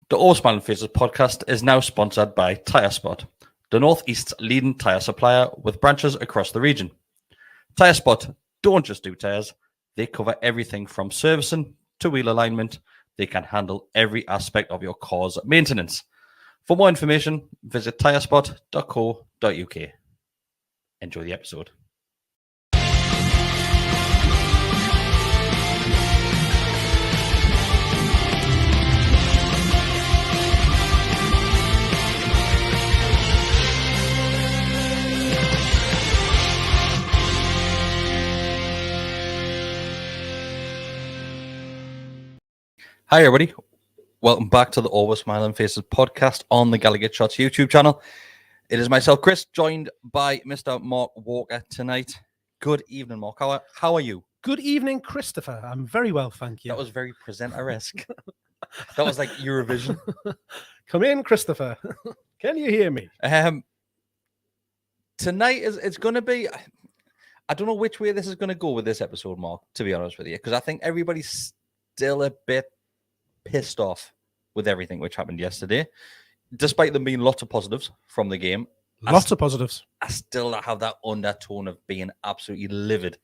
The All Smiling Faces podcast is now sponsored by TyreSpot, the Northeast's leading tyre supplier with branches across the region. TyreSpot don't just do tyres, they cover everything from servicing to wheel alignment. They can handle every aspect of your car's maintenance. For more information, visit tyrespot.co.uk. Enjoy the episode. Hi everybody, welcome back to the Always Smiling Faces podcast on the Gallowgateshots YouTube channel. It is myself, Chris, joined by Mr. Mark Walker tonight. Good evening, Mark. How are you? Good evening, Christopher. I'm very well, thank you. That was very presenter-esque. That was like Eurovision. Come in, Christopher. Can you hear me? Tonight it's going to be... I don't know which way this is going to go with this episode, Mark, to be honest with you, because I think everybody's still a bit pissed off with everything which happened yesterday, despite them being lots of positives from the game. Lots of positives. I still have that undertone of being absolutely livid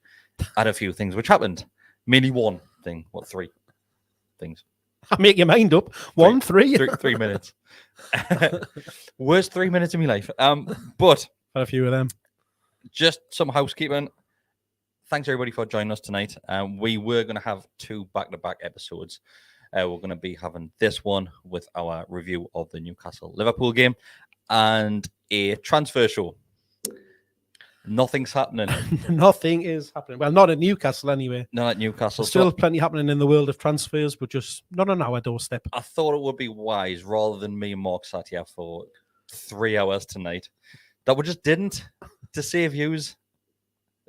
at a few things which happened. Mainly one thing. What, three things? I make your mind up. Three minutes. Worst 3 minutes of my life. But a few of them. Just some housekeeping. Thanks everybody for joining us tonight. We were going to have two back-to-back episodes. We're going to be having this one with our review of the Newcastle-Liverpool game and a transfer show. Nothing's happening. Nothing is happening. Well, not at Newcastle anyway. Not at Newcastle. There's still plenty happening in the world of transfers, but just not on our doorstep. I thought it would be wise, rather than me and Mark sat here for 3 hours tonight, that we just didn't, to save views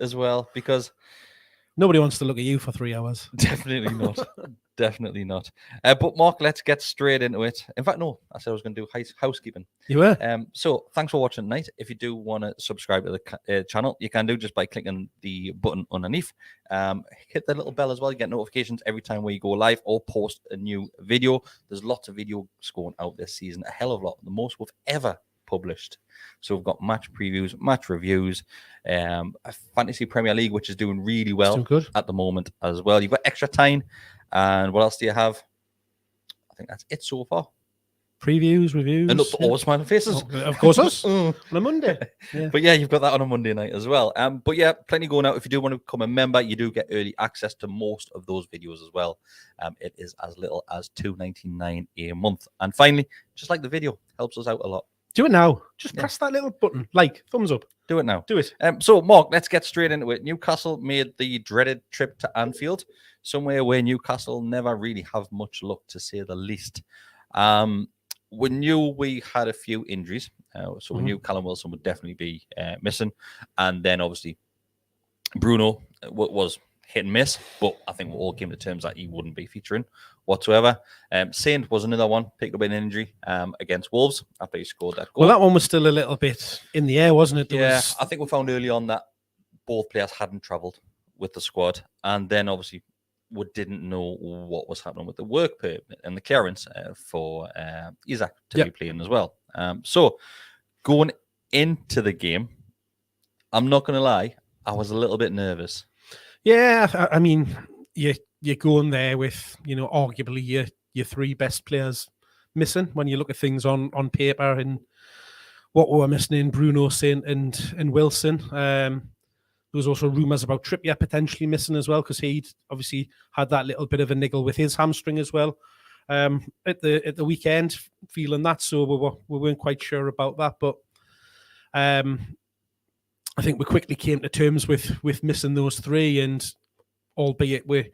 as well, because... Nobody wants to look at you for 3 hours. Definitely not. Definitely not. But Mark, let's get straight into it. In fact, no, I said I was going to do housekeeping. You were? So thanks for watching tonight. If you do want to subscribe to the channel, you can do just by clicking the button underneath. Hit the little bell as well. You get notifications every time we go live or post a new video. There's lots of videos going out this season. A hell of a lot. The most we've ever published. So we've got match previews, match reviews, a Fantasy Premier League, which is doing really well at the moment as well. You've got extra time. And what else do you have? I think that's it so far. Previews, reviews. And look, all Smiling Faces. Oh, of course, us. On a Monday. Yeah. But yeah, you've got that on a Monday night as well. But yeah, plenty going out. If you do want to become a member, you do get early access to most of those videos as well. It is as little as $2.99 a month. And finally, just like the video, helps us out a lot. Do it now. Just press that little button. Like, thumbs up. Do it now. Do it. So, Mark, let's get straight into it. Newcastle made the dreaded trip to Anfield, somewhere where Newcastle never really have much luck, to say the least. We knew we had a few injuries, so we knew Callum Wilson would definitely be missing. And then, obviously, Bruno was hit and miss, but I think we all came to terms that he wouldn't be featuring whatsoever. Saint was another one, picked up an injury against Wolves after he scored that goal. Well, that one was still a little bit in the air, wasn't it? I think we found early on that both players hadn't travelled with the squad, and then obviously we didn't know what was happening with the work permit and the clearance for Isak to be playing as well. So going into the game, I'm not going to lie, I was a little bit nervous. Yeah, I mean, you're going there with, arguably your three best players missing when you look at things on paper, and what we were missing in Bruno, Saint and Wilson. There was also rumours about Trippier potentially missing as well, because he'd obviously had that little bit of a niggle with his hamstring as well at the weekend, feeling that. So we weren't quite sure about that, but I think we quickly came to terms with missing those three, and albeit we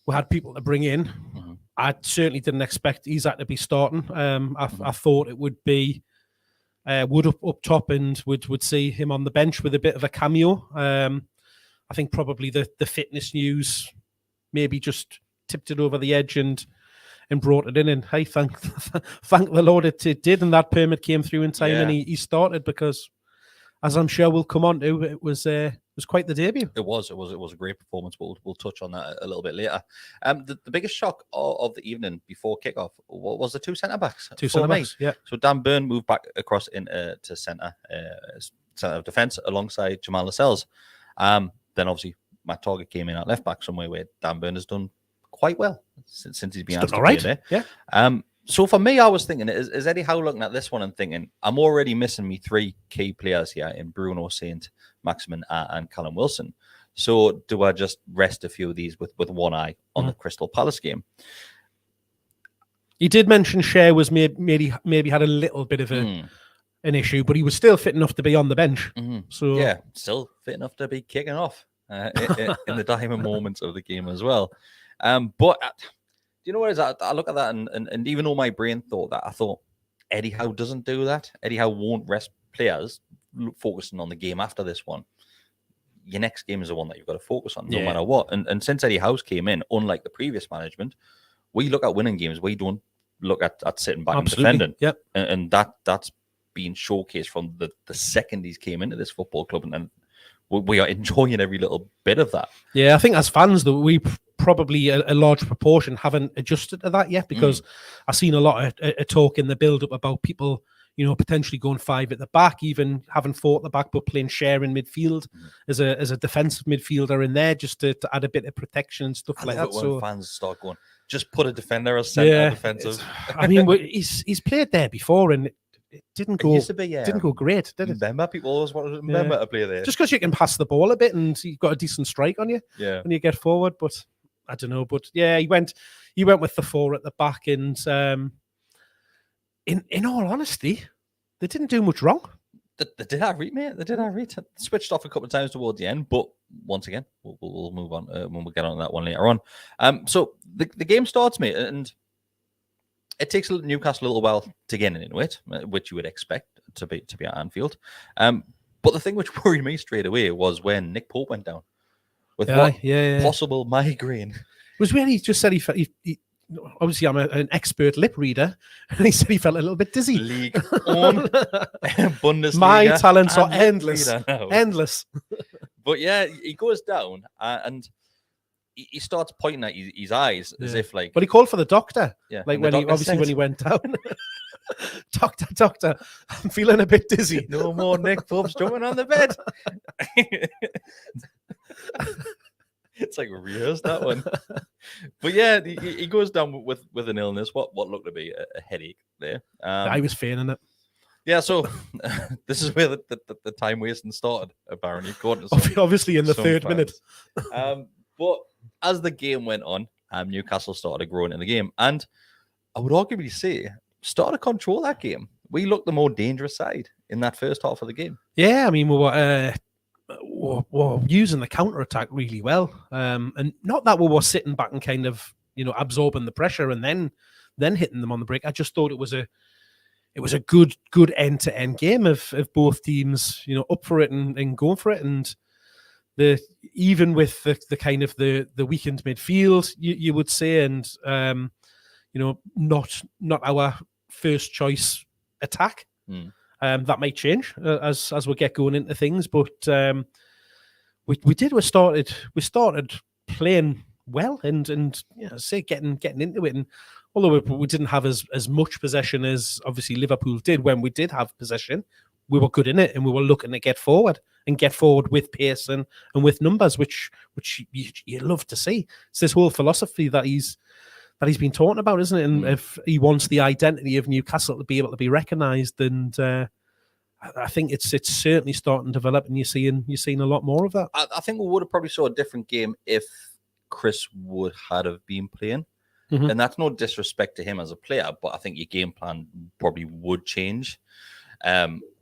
had people to bring in, I certainly didn't expect Isak to be starting. I thought it would be Wood up top, and would see him on the bench with a bit of a cameo. I think probably the fitness news maybe just tipped it over the edge and brought it in. And hey, thank the Lord it did, and that permit came through in time, and he started, because, as I'm sure we'll come on to, it was was quite the debut. It was a great performance. We'll touch on that a little bit later. The biggest shock of the evening before kickoff was the two centre backs. Yeah. So Dan Burn moved back across into centre of defence alongside Jamal Lascelles. Then obviously Matt Target came in at left back, somewhere where Dan Burn has done quite well since he's been asked to play there. Yeah. So for me, I was thinking, is Eddie Howe looking at this one and thinking, I'm already missing me three key players here in Bruno, Saint, Maximin, and Callum Wilson. So do I just rest a few of these with one eye on the Crystal Palace game? He did mention Shea was maybe had a little bit of an issue, but he was still fit enough to be on the bench. So yeah, still fit enough to be kicking off in the diamond moments of the game as well. But you know what is that? I look at that and even though my brain thought that, I thought Eddie Howe doesn't do that. Eddie Howe won't rest players focusing on the game after this one. Your next game is the one that you've got to focus on no matter what. And since Eddie Howe's came in, unlike the previous management, we look at winning games. We don't look at sitting back and defending. Yep. And that's been showcased from the second he's came into this football club. And we are enjoying every little bit of that. Yeah, I think as fans, though, we probably a large proportion haven't adjusted to that yet, because I've seen a lot of talk in the build-up about people, potentially going five at the back, even having four at the back, but playing Share in midfield as a defensive midfielder in there, just to add a bit of protection and stuff like that. So fans start going, just put a defender as centre defensive. I mean, he's played there before, and it didn't go. Didn't go great, did it? Remember, people always wanted Mbemba to play there. Just because you can pass the ball a bit and you've got a decent strike on you when you get forward. But I don't know. But yeah, he went with the four at the back, and in all honesty, they didn't do much wrong. They did our read, mate. They did our read. Switched off a couple of times towards the end, but once again, we'll move on when we get on that one later on. So the game starts, mate, and it takes Newcastle a little while to get into it, which you would expect to be at Anfield. But the thing which worried me straight away was when Nick Pope went down with possible migraine. It was when he just said he obviously I'm an expert lip reader, and he said he felt a little bit dizzy. League on Bundesliga. My talents are endless. Endless. But yeah, he goes down and he starts pointing at his eyes as if like. But he called for the doctor. Yeah. Like when he went down. Doctor, I'm feeling a bit dizzy. No more Nick Pope's jumping on the bed. It's like rehearsed, that one. But yeah, he goes down with an illness. What looked to be a headache there. I was feigning it. Yeah, so this is where the time wasting started, apparently. Obviously in the third minute. But as the game went on, Newcastle started growing in the game. And I would arguably say, started to control that game. We looked the more dangerous side in that first half of the game. Yeah, I mean, we were using the counter-attack really well. And not that we were sitting back and kind of, absorbing the pressure and then hitting them on the break. I just thought it was a good end-to-end game of both teams, up for it and going for it. And even with the kind of the weakened midfield, you would say, and not our first choice attack. That might change as we get going into things, but we started playing well and say getting into it. And although we didn't have as much possession as obviously Liverpool did, when we did have possession, we were good in it and we were looking to get forward with pace and with numbers, which you love to see. It's this whole philosophy that he's been talking about, isn't it? And if he wants the identity of Newcastle to be able to be recognised, and I think it's certainly starting to develop, and you're seeing a lot more of that. I think we would have probably saw a different game if Chris would have been playing, and that's no disrespect to him as a player, but I think your game plan probably would change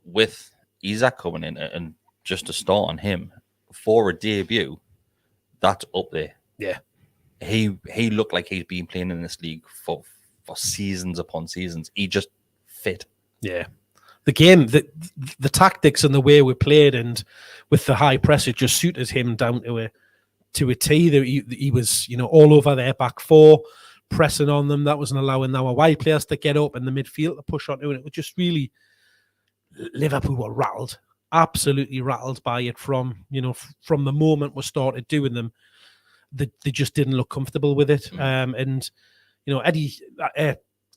with Isak coming in, and just to start on him for a debut, that's up there. Yeah. He looked like he's been playing in this league for seasons upon seasons. He just fit. Yeah. The game, the tactics and the way we played, and with the high press, it just suited him down to a T. He was, all over their back four, pressing on them. That wasn't allowing our wide players to get up and the midfield to push onto it. It was just really, Liverpool were rattled. absolutely rattled by it from from the moment we started doing them. They just didn't look comfortable with it. And Eddie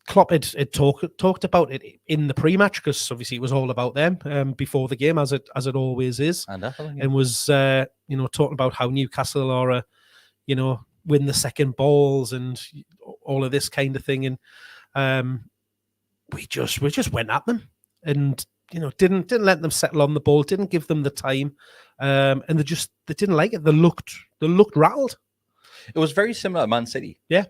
Klopp had talked about it in the pre-match, because obviously it was all about them before the game, as it always is, and was talking about how Newcastle are win the second balls and all of this kind of thing, and we just went at them, and didn't let them settle on the ball, didn't give them the time, and they didn't like it. They looked rattled. It was very similar to Man City. Yeah.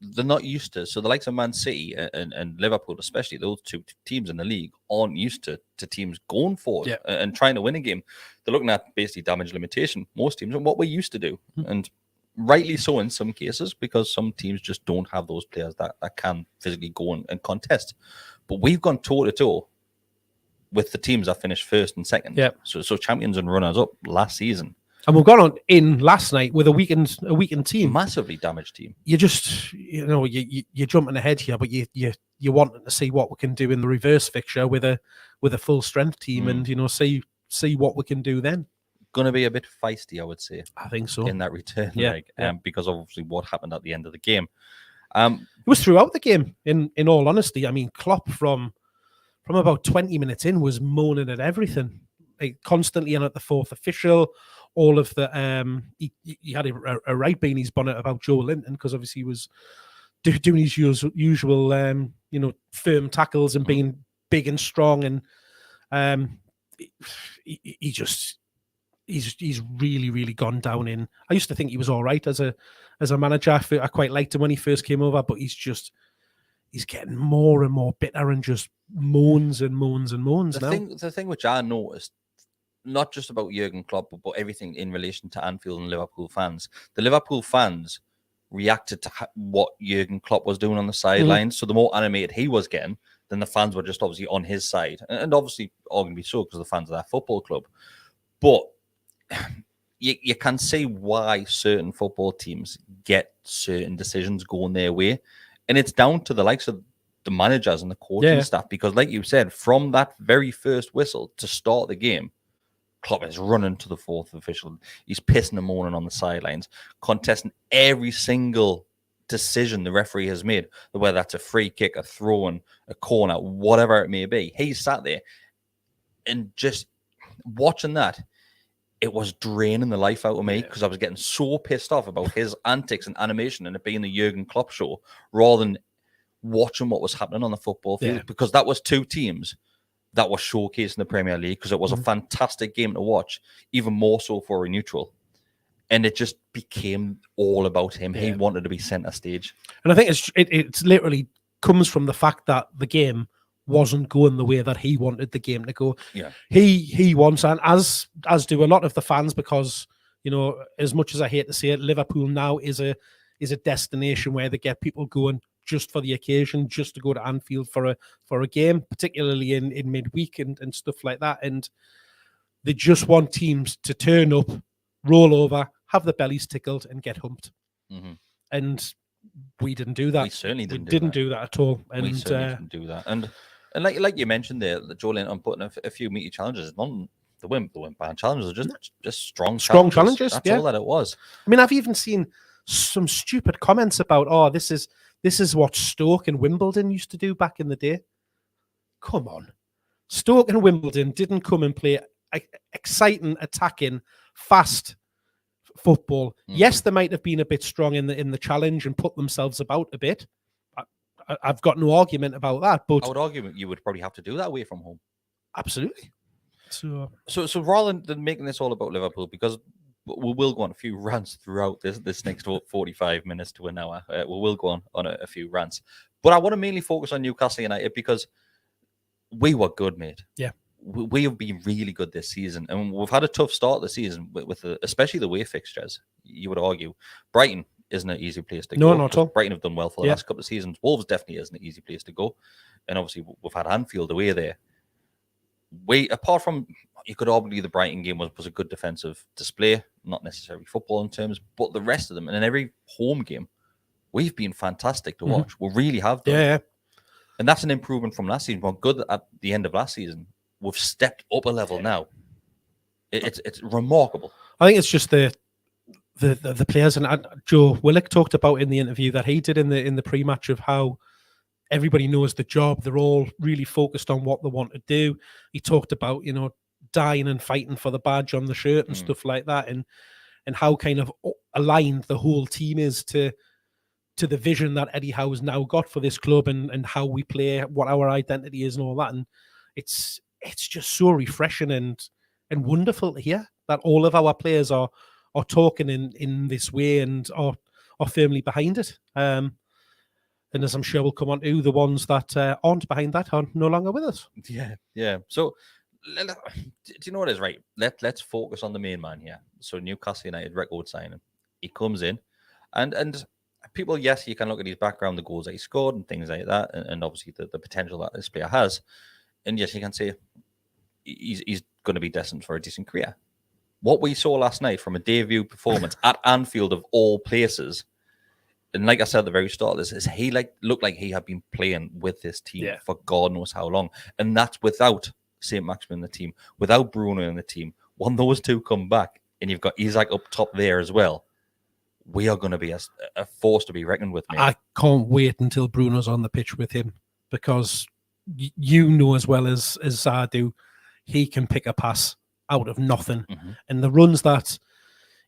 They're not used to, so the likes of Man City and Liverpool, especially those two teams in the league, aren't used to teams going forward and trying to win a game. They're looking at basically damage limitation, most teams, and what we used to do. And rightly so in some cases, because some teams just don't have those players that can physically go and contest. But we've gone toe-to-toe with the teams that finished first and second. Yeah. So champions and runners-up last season. And we've gone on in last night with a weakened team, massively damaged team. You just you're jumping ahead here, but you want to see what we can do in the reverse fixture with a full strength team, and see what we can do then. Going to be a bit feisty, I would say. I think so in that return, because obviously what happened at the end of the game. It was throughout the game. In all honesty, I mean, Klopp from about 20 minutes in was moaning at everything, like constantly in at the fourth official. All of the he had a right bee in his bonnet about Joe Linton, because obviously he was doing his usual firm tackles and being big and strong, and he's really gone down in. I used to think he was all right as a manager. I quite liked him when he first came over, but he's getting more and more bitter and just moans and moans and moans now. The thing which I noticed, not just about Jurgen Klopp, but everything in relation to Anfield and Liverpool fans. The Liverpool fans reacted to what Jurgen Klopp was doing on the sidelines. So the more animated he was getting, then the fans were just obviously on his side. And obviously arguably so, because the fans of that football club. But you can see why certain football teams get certain decisions going their way. And it's down to the likes of the managers and the coaching staff. Because like you said, from that very first whistle to start the game, Klopp is running to the fourth official. He's pissing and moaning on the sidelines, contesting every single decision the referee has made, whether that's a free kick, a throw-in, a corner, whatever it may be. He sat there and just watching that, it was draining the life out of me, because I was getting so pissed off about his antics and animation and it being the Jurgen Klopp show, rather than watching what was happening on the football field, because that was two teams that was showcasing the Premier League, because it was a fantastic game to watch, even more so for a neutral. And it just became all about him. He wanted to be centre stage. And I think it's literally comes from the fact that the game wasn't going the way that he wanted the game to go. Yeah. He wants, and as do a lot of the fans, because, as much as I hate to say it, Liverpool now is a destination where they get people going just for the occasion, just to go to Anfield for a game, particularly in midweek and stuff like that. And they just want teams to turn up, roll over, have the bellies tickled, and get humped. And we didn't do that. We certainly didn't do that at all. And we certainly didn't do that. And like you mentioned there, the Joe Linton putting a few meaty challenges. They weren't bad challenges. They're just strong challenges. That's all that it was. I mean, I've even seen some stupid comments about, this is what Stoke and Wimbledon used to do back in the day. Come on. Stoke and Wimbledon didn't come and play exciting, attacking, fast football. Yes, they might have been a bit strong in the challenge and put themselves about a bit. I've got no argument about that. But I would argue you would probably have to do that away from home. Absolutely. So rather than making this all about Liverpool, because we will go on a few rants throughout this next 45 minutes to an hour. We will go on a few rants. But I want to mainly focus on Newcastle United, because we were good, mate. Yeah. We have been really good this season. And we've had a tough start this season, with especially the away fixtures. You would argue Brighton isn't an easy place to go. No, not at all. Brighton have done well for the last couple of seasons. Wolves definitely isn't an easy place to go. And obviously we've had Anfield away there. Apart from, you could argue the Brighton game was a good defensive display, not necessarily football in terms, but the rest of them, and in every home game, we've been fantastic to watch. We really have done. Yeah. And that's an improvement from last season. We were good at the end of last season. we've stepped up a level now. It's remarkable. I think it's just the players, and Joe Willock talked about in the interview that he did in the pre-match of how everybody knows the job. They're all really focused on what they want to do. He talked about, dying and fighting for the badge on the shirt and stuff like that, and how kind of aligned the whole team is to the vision that Eddie Howe's now got for this club, and how we play, what our identity is and all that. And it's just so refreshing and wonderful to hear that all of our players are talking in this way and are firmly behind it. And as I'm sure we'll come on to, the ones that aren't behind that are no longer with us. Yeah. So, do you know what is right? Let's focus on the main man here. So, Newcastle United record signing. He comes in, and people, yes, you can look at his background, the goals that he scored, and things like that, and obviously the potential that this player has. And yes, you can say he's going to be destined for a decent career. What we saw last night from a debut performance at Anfield of all places, and like I said at the very start of this, is he looked like he had been playing with this team for God knows how long. And that's without St. Maximin in the team, without Bruno in the team. When those two come back, and you've got Isak up top there as well, we are going to be a force to be reckoned with, mate. I can't wait until Bruno's on the pitch with him, because you know as well as I do, he can pick a pass out of nothing. And the runs that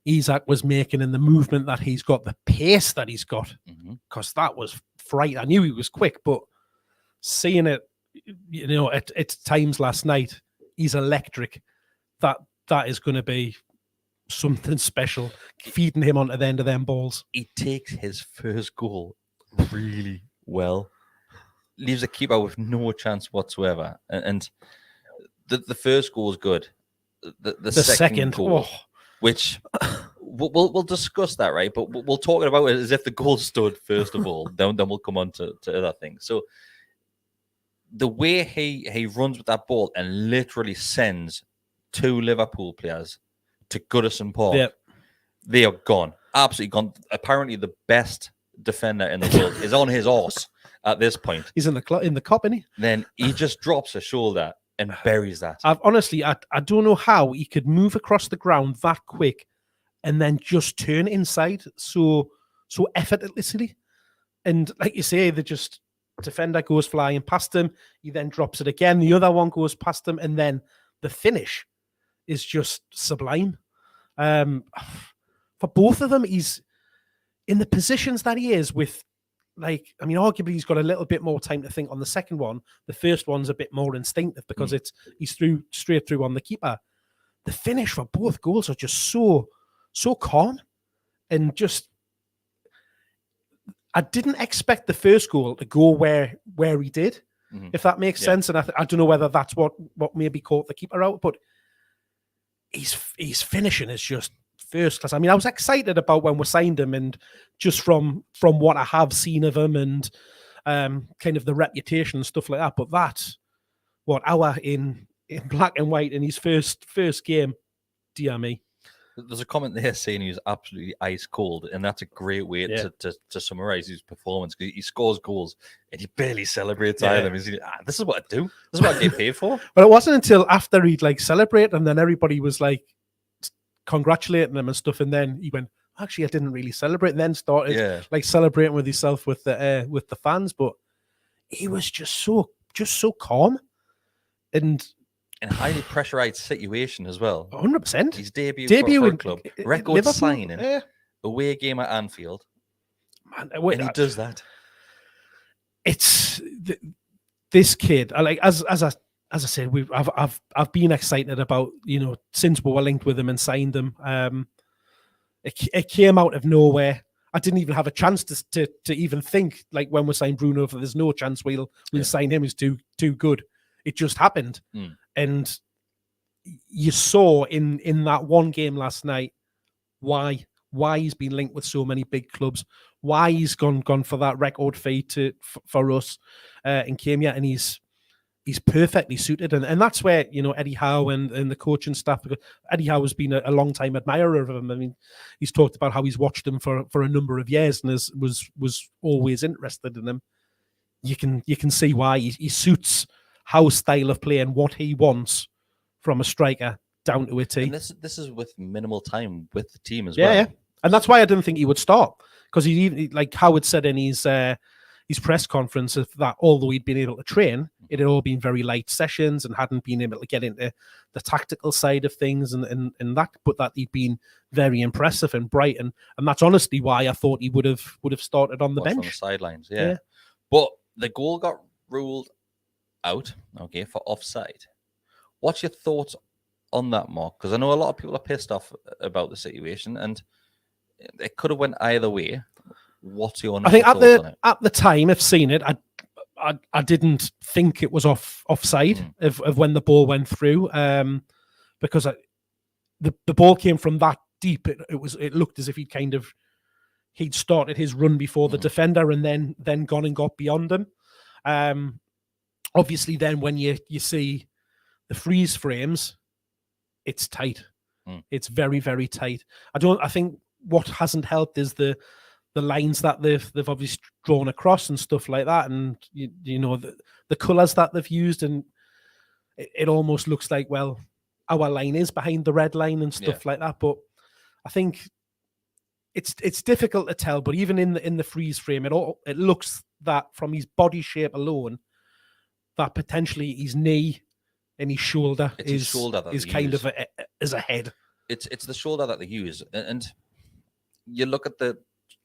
Isak was making, and the movement that he's got, the pace that he's got, because that was frightening. I knew he was quick, but seeing it, at times last night, he's electric. That is going to be something special, feeding him onto the end of them balls. He takes his first goal really well, leaves the keeper with no chance whatsoever, and the first goal is good. The second goal, which we'll discuss that, right? But we'll talk about it as if the goal stood first of all. then we'll come on to other things. So the way he runs with that ball and literally sends two Liverpool players to Goodison Park, they are gone, absolutely gone. Apparently, the best defender in the world is on his arse at this point. He's in the cup, isn't he? Then he just drops a shoulder and buries that. Honestly, I don't know how he could move across the ground that quick and then just turn inside so effortlessly. And like you say, defender goes flying past him. He then drops it again. The other one goes past him, and then the finish is just sublime. For both of them, he's in the positions that he is with. Arguably he's got a little bit more time to think on the second one. The first one's a bit more instinctive because he's straight through on the keeper. The finish for both goals are just so calm, and just I didn't expect the first goal to go where he did, if that makes sense. And I don't know whether that's what maybe caught the keeper out, but his finishing is just first class. I mean, I was excited about when we signed him, and just from what I have seen of him and kind of the reputation and stuff like that. But that, hour in black and white in his first game, dear me. There's a comment there saying he's absolutely ice cold, and that's a great way to summarize his performance. He scores goals and he barely celebrates either. This is what I do. This is what I get paid for. But it wasn't until after he'd celebrate, and then everybody was congratulating him and stuff, and then he went, actually I didn't really celebrate, and then started celebrating with himself with the fans. But he was just so calm and highly pressurized situation as well. 100%. His debut for a club, record Liverpool, signing, away game at Anfield, and he does that. It's this kid. As I said, I've been excited about, since we were linked with him and signed him. It came out of nowhere. I didn't even have a chance to even think, when we signed Bruno, if there's no chance we'll sign him, he's too good. It just happened. And you saw in that one game last night why he's been linked with so many big clubs, why he's gone for that record fee for us and came here, and he's perfectly suited. And that's where, Eddie Howe and the coaching staff, because Eddie Howe has been a long time admirer of him. I mean, he's talked about how he's watched him for a number of years and was always interested in him. You can see why he suits Howe's style of play and what he wants from a striker down to a T. And this is with minimal time with the team as Yeah, well. yeah. And that's why I didn't think he would start, because he like Howard said in his press conference that although he'd been able to train, it had all been very light sessions and hadn't been able to get into the tactical side of things and that, but that he'd been very impressive and bright, and that's honestly why I thought he would have started on the bench, on the sidelines. Yeah, but the goal got ruled out. Okay, for offside. What's your thoughts on that, Mark? Because I know a lot of people are pissed off about the situation, and it could have went either way. What's your thoughts on it? At the time I've seen it, I didn't think it was offside of when the ball went through, because the ball came from that deep. It looked as if he'd started his run before the defender and then gone and got beyond him. Obviously, then when you see the freeze frames, it's tight. It's very, very tight. I think what hasn't helped is the lines that they've obviously drawn across and stuff like that, and you know the colours that they've used, and it almost looks like, well, our line is behind the red line and stuff like that. But I think it's difficult to tell. But even in the freeze frame, it looks that from his body shape alone, that potentially his knee and his shoulder is kind of as a head. It's the shoulder that they use, and you look at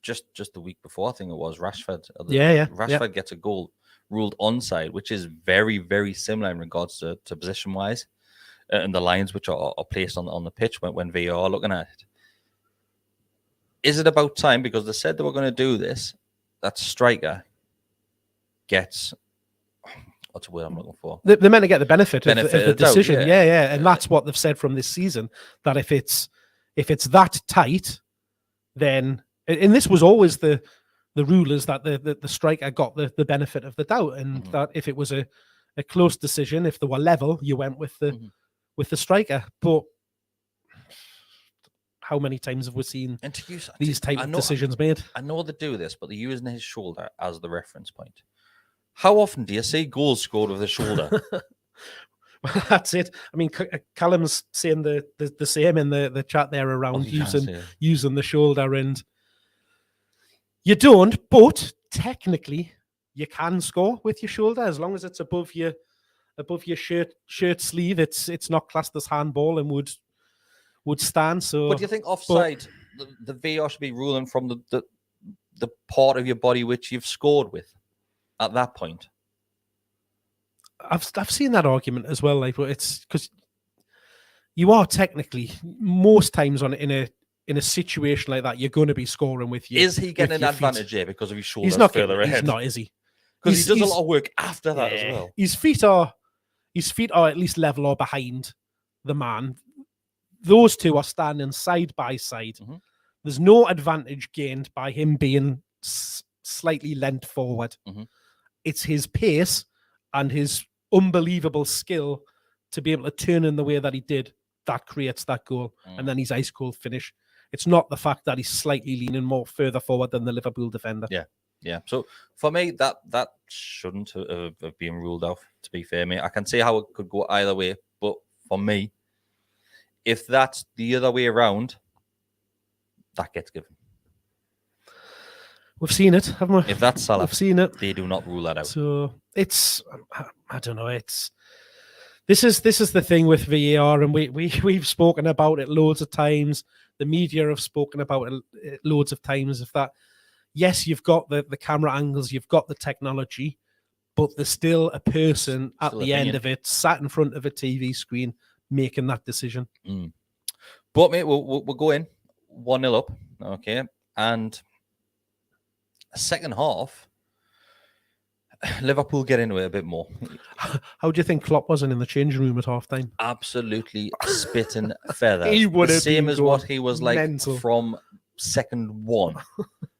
just the week before, I think it was Rashford. Rashford gets a goal ruled onside, which is very, very similar in regards to position wise, and the lines which are placed on the pitch when VAR are looking at it. Is it about time, because they said they were going to do this, that striker gets, what's the word I'm looking for? They're meant to get the benefit of the decision. Doubt, yeah. And that's what they've said from this season, that if it's that tight, then, and this was always the rule, is that the striker got the benefit of the doubt, and that if it was a close decision, if they were level, you went with the striker. But how many times have we seen these type of decisions made? I know they do this, but they're using his shoulder as the reference point. How often do you see goals scored with the shoulder? Well, that's it. I mean, Callum's saying the same in the chat there around using the shoulder, and you don't, but technically you can score with your shoulder as long as it's above your shirt sleeve. It's not classed as handball and would stand. So, but do you think offside, the VAR should be ruling from the part of your body which you've scored with at that point? I've seen that argument as well, like, but it's because you are technically most times in a situation like that, you're going to be scoring with you. Is he getting an advantage here because of his shoulders further ahead? He's not, is he? Because he does a lot of work after that as well. His feet are at least level or behind the man. Those two are standing side by side. There's no advantage gained by him being slightly leant forward. It's his pace and his unbelievable skill to be able to turn in the way that he did that creates that goal, and then his ice cold finish. It's not the fact that he's slightly leaning more further forward than the Liverpool defender. Yeah. So for me, that shouldn't have been ruled out, to be fair, mate. I can see how it could go either way, but for me, if that's the other way around, that gets given. We've seen it, haven't we? If that's Salah, we've seen it. They do not rule that out. So it's, I don't know. This is the thing with VAR, and we've spoken about it loads of times. The media have spoken about it loads of times. If that, yes, you've got the camera angles, you've got the technology, but there's still a person at the end of it, sat in front of a TV screen, making that decision. But mate, we'll go in 1-0 up, okay, and second half, Liverpool get into it a bit more. How do you think Klopp wasn't in the changing room at halftime? Absolutely spitting feathers. He would have same been as what he was like mental from second one,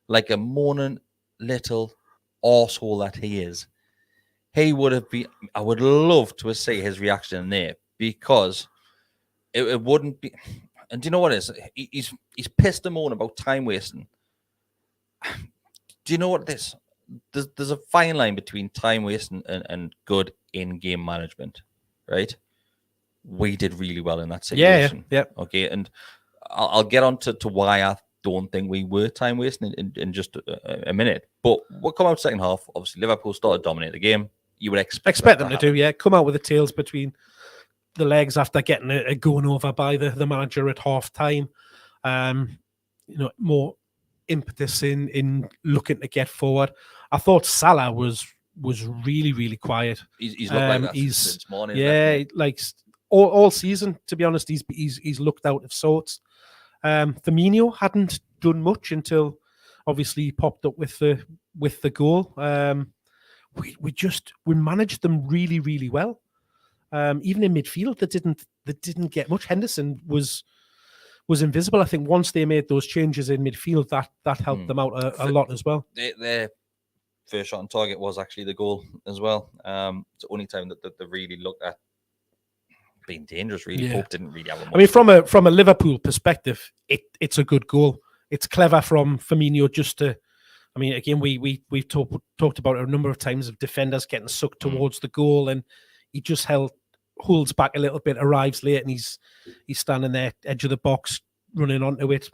like a moaning little arsehole that he is. He would have been. I would love to see his reaction there, because it wouldn't be. And do you know what it is? He's pissed and moaning about time wasting. Do you know what this? there's a fine line between time waste and good in-game management, right? We did really well in that situation. Yeah. Okay, and I'll get on to why I don't think we were time wasting in just a minute. But we'll come out second half. Obviously, Liverpool started dominating the game. You would expect them to do, yeah. Come out with the tails between the legs after getting a going over by the manager at half time. More impetus in looking to get forward. I thought Salah was really, really quiet. He's looked like that since morning. Yeah, like all season, to be honest, he's looked out of sorts. Firmino hadn't done much until obviously he popped up with the goal. We managed them really, really well. Even in midfield, they didn't get much. Henderson was invisible. I think once they made those changes in midfield, that helped them out a lot as well. Their first shot on target was actually the goal as well. It's the only time that they really looked at being dangerous. Really, Pope didn't really have a much. I mean, from a Liverpool perspective, it's a good goal. It's clever from Firmino just to. I mean, again, we've talked about it a number of times of defenders getting sucked towards the goal, and he just holds back a little bit, arrives late, and he's standing there, edge of the box, running onto it,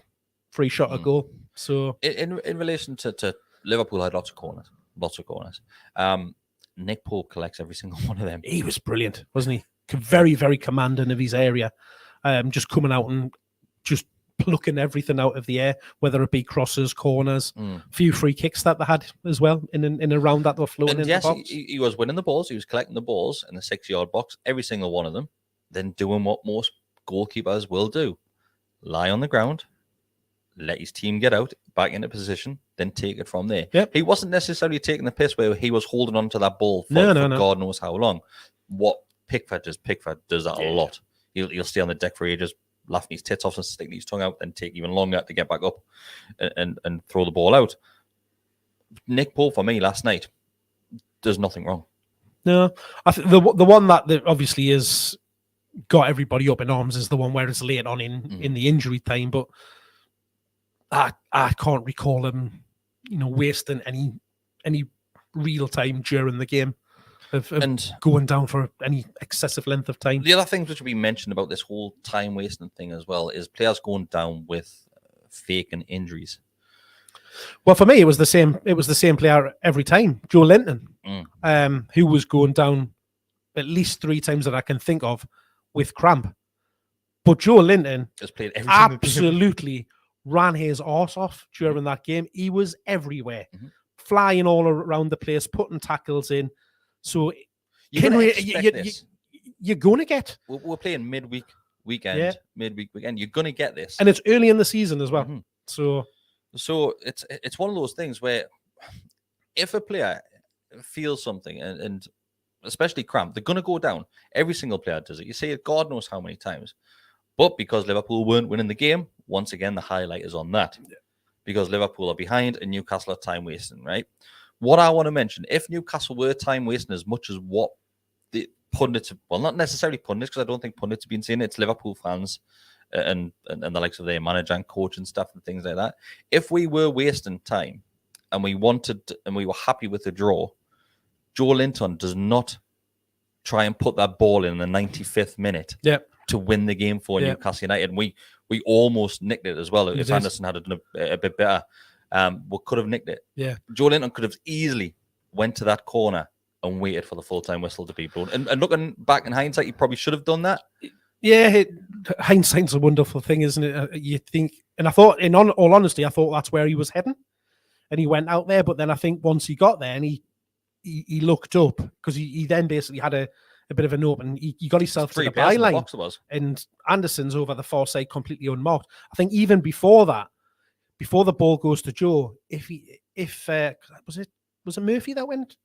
free shot, a goal. So in relation to Liverpool, had lots of corners. Nick Pope collects every single one of them. He was brilliant, wasn't he? Very, very commanding of his area, just coming out and just plucking everything out of the air, whether it be crosses, corners, a few free kicks that they had as well in a round that they were floating in the box. He was winning the balls. He was collecting the balls in the 6-yard box, every single one of them, then doing what most goalkeepers will do. Lie on the ground, let his team get out, back into position, then take it from there. Yep. He wasn't necessarily taking the piss where he was holding on to that ball for God knows how long. What Pickford does that a lot. He'll stay on the deck for ages, laughing his tits off and sticking his tongue out, then take even longer to get back up and throw the ball out. Nick Pope, for me, last night, there's nothing wrong. No, I think the one that obviously is got everybody up in arms is the one where it's late on in the injury time, but I can't recall him, wasting any real time during the game of going down for any excessive length of time. The other things which we mentioned about this whole time wasting thing as well is players going down with faking injuries. Well, for me, it was the same. It was the same player every time, Joe Linton, who was going down at least 3 times that I can think of with cramp. But Joe Linton just played absolutely ran his arse off during that game. He was everywhere, flying all around the place, putting tackles in. So you're going to get. We're playing midweek weekend. You're going to get this, and it's early in the season as well. So it's one of those things where if a player feels something and especially cramp, they're going to go down. Every single player does it. You see it God knows how many times. But because Liverpool weren't winning the game, once again, the highlight is on that. Yeah. Because Liverpool are behind and Newcastle are time wasting, right? What I want to mention, if Newcastle were time wasting as much as what the pundits, well, not necessarily pundits, because I don't think pundits have been saying it, it's Liverpool fans and the likes of their manager and coach and stuff and things like that. If we were wasting time and we were happy with the draw, Joe Linton does not try and put that ball in the 95th minute to win the game for Newcastle United. And we almost nicked it as well. If Anderson had done a bit better, we could have nicked it. Yeah, Joe Linton could have easily went to that corner and waited for the full-time whistle to be blown. And looking back in hindsight, he probably should have done that. Yeah, hindsight's a wonderful thing, isn't it? You think, and I thought, in all honesty, I thought that's where he was heading, and he went out there. But then I think once he got there and he looked up, because he then basically had a bit of an open. He got himself to the byline, and Anderson's over the far side completely unmarked. I think even before that, before the ball goes to Joe, was it Murphy that went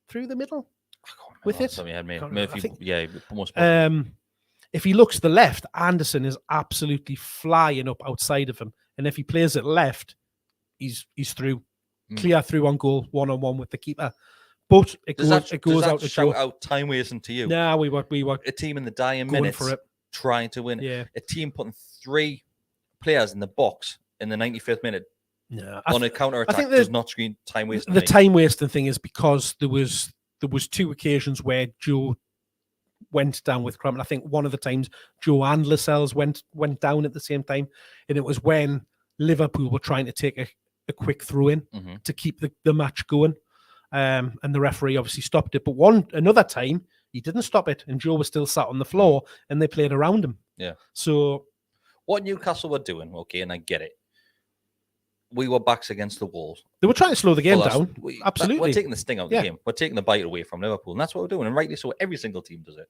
through the middle with it? Murphy, almost. If he looks to the left, Anderson is absolutely flying up outside of him, and if he plays it left, he's through, clear through on goal, 1-on-1 with the keeper. But it goes out to shout Joe. Out time wasting to you. Nah, we were a team in the dying minutes for it, trying to win. Yeah. A team putting 3 players in the box in the 95th minute, Yeah, on a counter attack does not screen time wasting. The time wasting thing is because there was 2 occasions where Joe went down with cramp. And I think one of the times Joe and Lascelles went down at the same time, and it was when Liverpool were trying to take a quick throw in to keep the match going, and the referee obviously stopped it. But another time he didn't stop it, and Joe was still sat on the floor, and they played around him. Yeah. So what Newcastle were doing, okay, and I get it. We were backs against the walls. They were trying to slow the game down. Absolutely. We're taking the sting out of the game. We're taking the bite away from Liverpool. And that's what we're doing. And rightly so, every single team does it.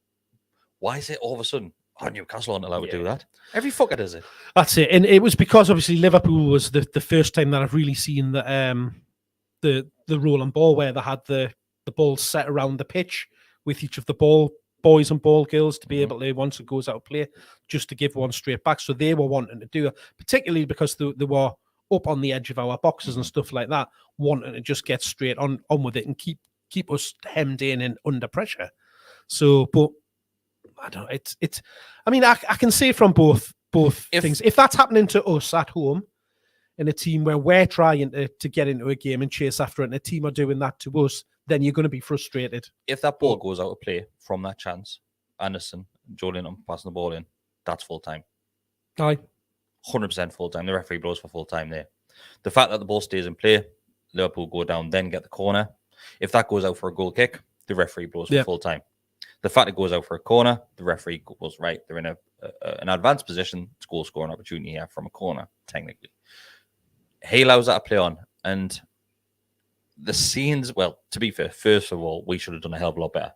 Why is it all of a sudden, Newcastle aren't allowed to do that? Every fucker does it. That's it. And it was because obviously Liverpool was the first time that I've really seen the rolling ball where they had the ball set around the pitch with each of the boys and ball girls to be able to, once it goes out of play, just to give one straight back. So they were wanting to do it, particularly because they were up on the edge of our boxes and stuff like that, wanting to just get straight on with it and keep us hemmed in and under pressure. So, but I don't know. It's. I mean, I can say from both things. If that's happening to us at home, in a team where we're trying to get into a game and chase after it, and a team are doing that to us, then you're going to be frustrated. If that ball goes out of play from that chance, Anderson, Joe passing the ball in, that's full time. Aye. 100% full time. The referee blows for full time there. The fact that the ball stays in play, Liverpool go down, then get the corner. If that goes out for a goal kick, the referee blows for full time. The fact it goes out for a corner, the referee goes, right, they're in an advanced position, it's goal scoring opportunity here from a corner, technically. He allows that to play on. And the scenes, well, to be fair, first of all, we should have done a hell of a lot better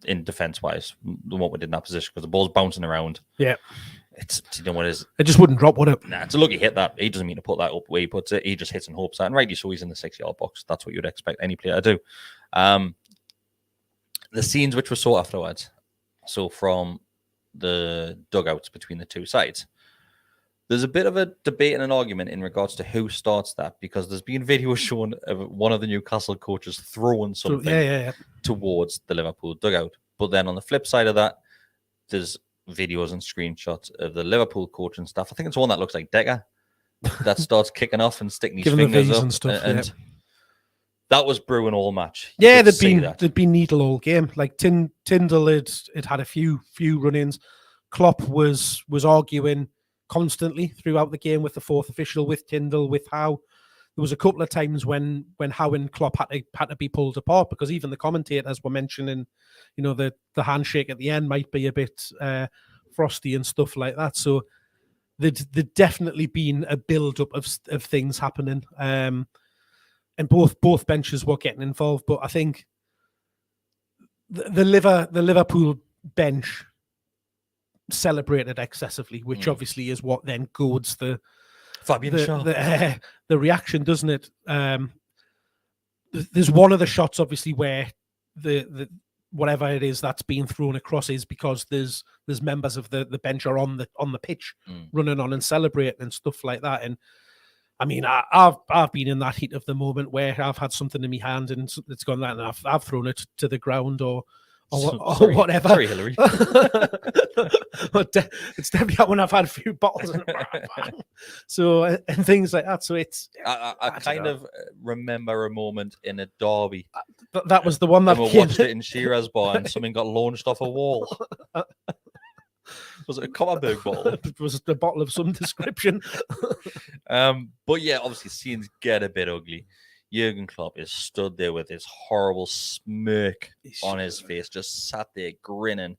in defense-wise than what we did in that position because the ball's bouncing around. Yeah. It's, you know what it is? It just wouldn't drop, would it? Nah, it's a lucky hit that. He doesn't mean to put that up where he puts it. He just hits and hopes that. And rightly so, he's in the 6-yard box. That's what you'd expect any player to do. The scenes which were saw afterwards, so from the dugouts between the two sides, there's a bit of a debate and an argument in regards to who starts that because there's been videos shown of one of the Newcastle coaches throwing something towards the Liverpool dugout. But then on the flip side of that, there's videos and screenshots of the Liverpool coach and stuff. I think it's one that looks like Decker that starts kicking off and sticking his fingers up and stuff. And that was brewing all match. Yeah, there'd been needle all game. Like Tyndall had a few run-ins. Klopp was arguing constantly throughout the game with the fourth official, with Tyndall, with Howe. There was a couple of times when Howe and Klopp had to be pulled apart because even the commentators were mentioning, you know, the handshake at the end might be a bit frosty and stuff like that. So there'd definitely been a build-up of things happening. And both benches were getting involved, but I think the Liverpool bench celebrated excessively, which obviously is what then goads the reaction, doesn't it? There's one of the shots, obviously, where the whatever it is that's being thrown across is because there's members of the bench are on the pitch running on and celebrating and stuff like that. And I mean, I've been in that heat of the moment where I've had something in my hand and it's gone that, and I've thrown it to the ground or whatever. Sorry, Hillary. It's definitely when I've had a few bottles and so and things like that. So it's I kind of remember a moment in a derby. That was the one that we watched it in Shearer's bar and something got launched off a wall. Was it a Copperberg bottle? It was a bottle of some description. But yeah, obviously scenes get a bit ugly. Jurgen Klopp is stood there with his horrible smirk on his face, just sat there grinning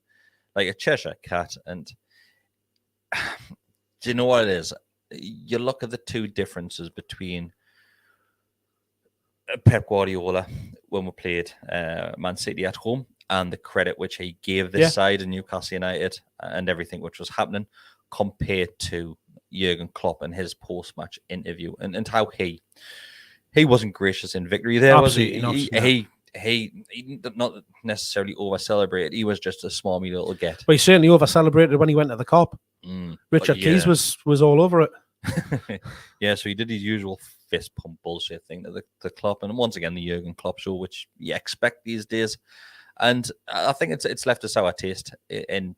like a Cheshire cat. And do you know what it is? You look at the two differences between Pep Guardiola when we played Man City at home and the credit which he gave this side in Newcastle United and everything which was happening compared to Jurgen Klopp and his post-match interview and how he wasn't gracious in victory there, Absolutely was he? He not necessarily over-celebrated. He was just a smarmy little get. But he certainly over-celebrated when he went to the Kop. Richard Keys was all over it. Yeah, so he did his usual fist pump bullshit thing to the Klopp. And once again, the Jurgen Klopp show, which you expect these days. And I think it's left a sour taste in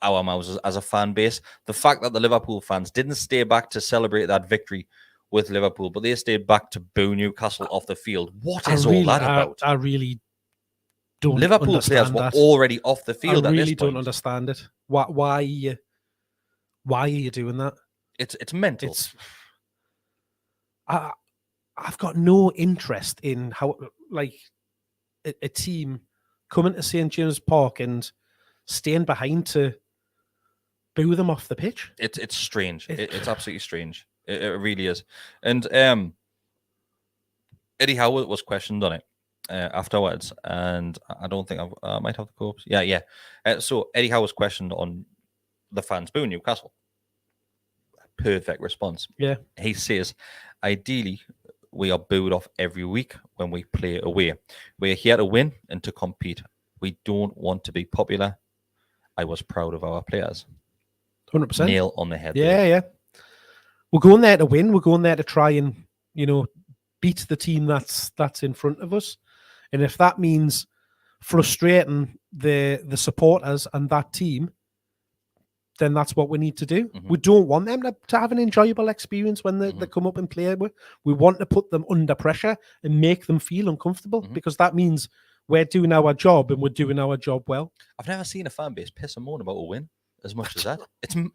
our mouths as a fan base. The fact that the Liverpool fans didn't stay back to celebrate that victory with Liverpool, but they stayed back to boo Newcastle off the field. What is all that about? I really don't. Liverpool players were already off the field. I really at this point. don't understand it. Why are you doing that? It's mental. I've got no interest in how a team coming to St. James Park and staying behind to boo them off the pitch. It's strange. It's absolutely strange. It really is. And Eddie Howe was questioned on it afterwards, and I don't think I might have the corpse. Yeah. So Eddie Howe was questioned on the fans booing Newcastle. Perfect response. Yeah. He says, ideally, we are booed off every week when we play away. We're here to win and to compete. We don't want to be popular. I was proud of our players. 100%. Nail on the head. Yeah. We're going there to win. We're going there to try and, beat the team that's in front of us. And if that means frustrating the supporters and that team, then that's what we need to do. Mm-hmm. We don't want them to have an enjoyable experience when they come up and play. We want to put them under pressure and make them feel uncomfortable because that means we're doing our job and we're doing our job well. I've never seen a fan base piss and moan about a win as much as that. It's my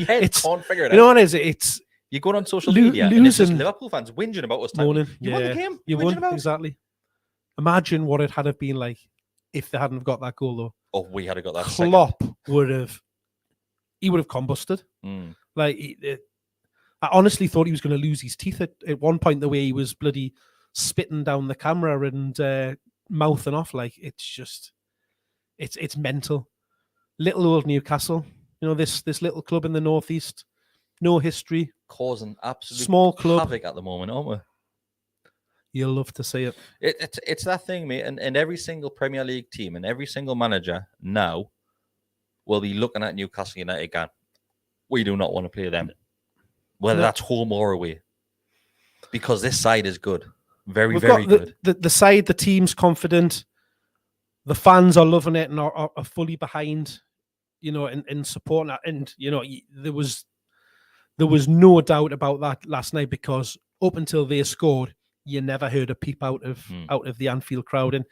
head can't figure it out. You know what it is? You go on social media and it's just Liverpool fans whinging about us. You won the game. You won, exactly. Imagine what it had have been like if they hadn't have got that goal, though. Oh, we had got that Klopp would have combusted. I honestly thought he was going to lose his teeth at one point, the way he was bloody spitting down the camera and mouthing off. It's mental. Little old Newcastle, this little club in the northeast, no history, causing absolute small club havoc at the moment, aren't we? You'll love to see it. It's that thing, mate. And every single Premier League team and every single manager now will be looking at Newcastle United again. We do not want to play them, whether that's home or away, because this side is good, very good. The side, the team's confident, the fans are loving it and are fully behind, in supporting it. And there was no doubt about that last night, because up until they scored, you never heard a peep out of the Anfield crowd. And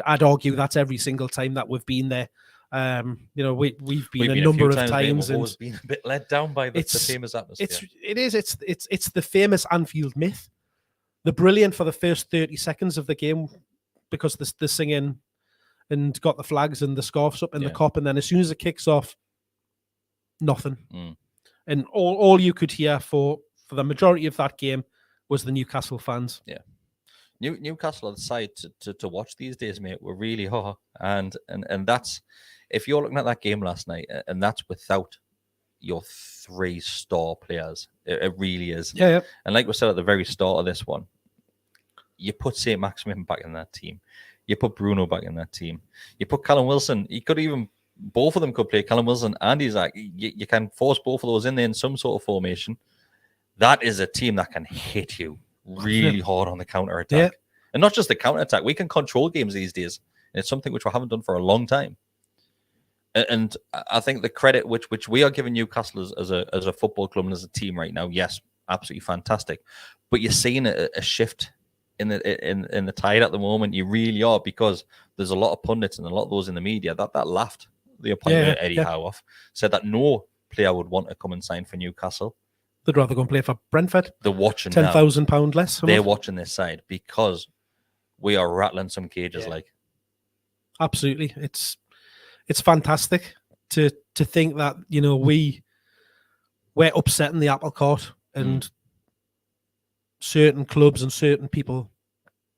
I'd argue that's every single time that we've been there. We've been a number of times, and we've been a bit let down by the famous atmosphere. It's the famous Anfield myth. They're brilliant for the first 30 seconds of the game because they're singing and got the flags and the scarves up and the cop, and then as soon as it kicks off, nothing. And all you could hear for the majority of that game was the Newcastle fans. Yeah. Newcastle are the side to watch these days, mate. We really are. And that's, if you're looking at that game last night, and that's without your 3-star players. It really is. Yeah. And like we said at the very start of this one, you put St. Maximin back in that team. You put Bruno back in that team. You put Callum Wilson. Both of them could play, Callum Wilson and Isak. You can force both of those in there in some sort of formation. That is a team that can hit you really hard on the counter-attack. Yeah. And not just the counter-attack. We can control games these days. And it's something which we haven't done for a long time. And I think the credit which we are giving Newcastle as a football club and as a team right now, yes, absolutely fantastic. But you're seeing a shift in the tide at the moment. You really are, because there's a lot of pundits and a lot of those in the media that laughed the appointment of Eddie Howe off, said that no player would want to come and sign for Newcastle. They'd rather go and play for Brentford. They're watching £10,000 less. They're watching this side because we are rattling some cages. Absolutely. It's fantastic to think that, we're upsetting the apple cart and certain clubs and certain people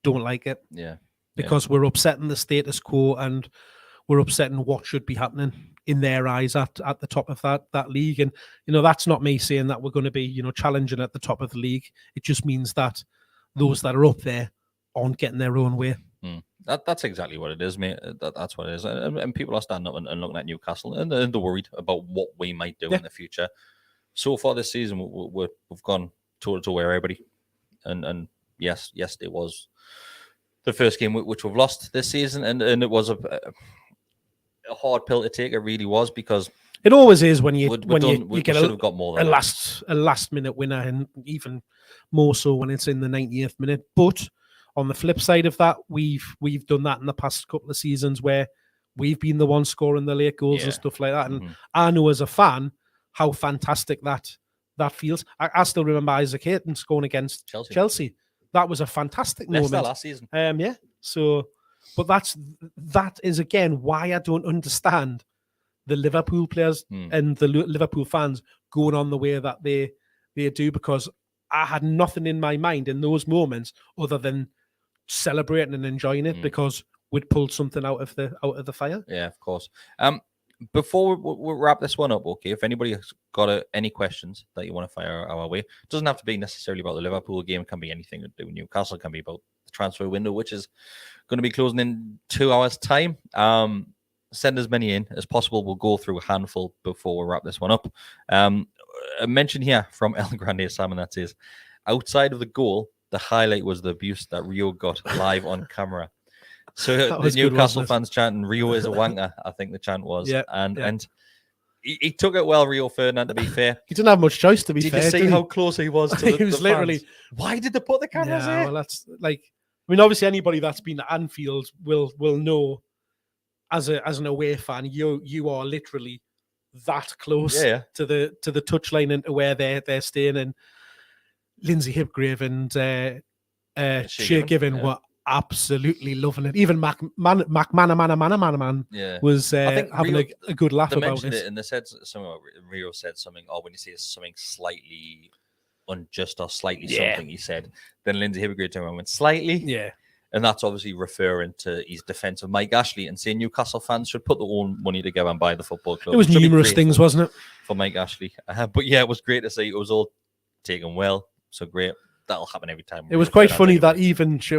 don't like it. Yeah. Because we're upsetting the status quo and we're upsetting what should be happening in their eyes at the top of that league. And, that's not me saying that we're going to be, challenging at the top of the league. It just means that those that are up there aren't getting their own way. That's exactly what it is, mate. That's what it is. And people are standing up and looking at Newcastle and they're worried about what we might do in the future. So far this season, we've gone to where everybody. And yes, it was the first game which we've lost this season. And it was a hard pill to take. It really was, because It always is when you we get should have got more than a last minute winner, and even more so when it's in the 90th minute. But on the flip side of that, we've done that in the past couple of seasons where we've been the one scoring the late goals and stuff like that. And I know as a fan how fantastic that feels. I still remember Isaac Hayton scoring against Chelsea. That was a fantastic moment last season. Yeah. So, but that is again why I don't understand the Liverpool players and the Liverpool fans going on the way that they do, because I had nothing in my mind in those moments other than celebrating and enjoying it because we'd pulled something out of the fire. Yeah, of course. Before we wrap this one up, okay, if anybody has got any questions that you want to fire our way, it doesn't have to be necessarily about the Liverpool game. It can be anything to do with Newcastle. It can be about the transfer window, which is going to be closing in 2 hours' time. Send as many in as possible. We'll go through a handful before we wrap this one up. A mention here from El Grande Salmon that says, outside of the goal, the highlight was the abuse that Rio got live on camera. So the Newcastle fans chanting, Rio is a wanker, I think the chant was. Yeah, and he took it well, Rio Ferdinand, to be fair. He didn't have much choice, to be fair. Did you see how close he was to he was literally fans? Why did they put the cameras there? Well, that's like, I mean, obviously anybody that's been to Anfield will know as an away fan, you are literally that close to the touchline and to where they're staying. And Lindsay Hipgrave and Shea Given were absolutely loving it. Even McManaman was having a good laugh about it. And they said something. Rio said something. Or when you say something slightly unjust or slightly something, he said. Then Lindsay Hipgrave turned around and went slightly. And that's obviously referring to his defence of Mike Ashley and saying Newcastle fans should put their own money together and buy the football club. It was numerous things, wasn't it? For Mike Ashley. But yeah, it was great to see. It was all taken well. So great. That'll happen every time. It was quite funny that even she